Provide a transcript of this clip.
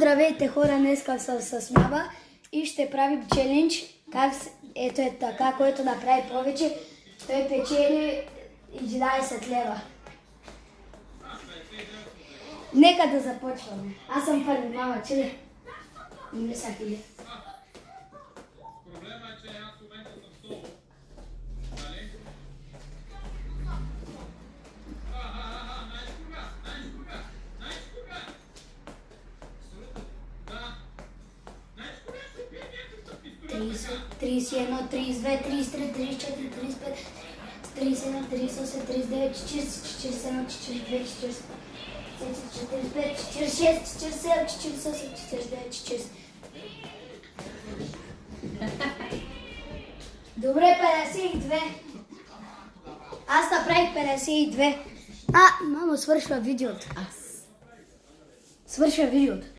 Здравейте хора, днеска съм с Мава и ще правим челендж. Ето е така, който направи повече, той печели 11 лева. Нека да започваме. Аз съм първи, Мава, че не мислях или. Проблема е, че аз в момента съм соло. Нали? Най-скога! Да. Най-скога ще пие някакъв пистолет. 31, 32, 33, 34, 35, 37, 38, 39, 40, 41, 42, 40, 45, 46, 47, 48, 49, 40. Добре, 52. Аз направих 52. Мамо, свършва видеото. Свършва видеото.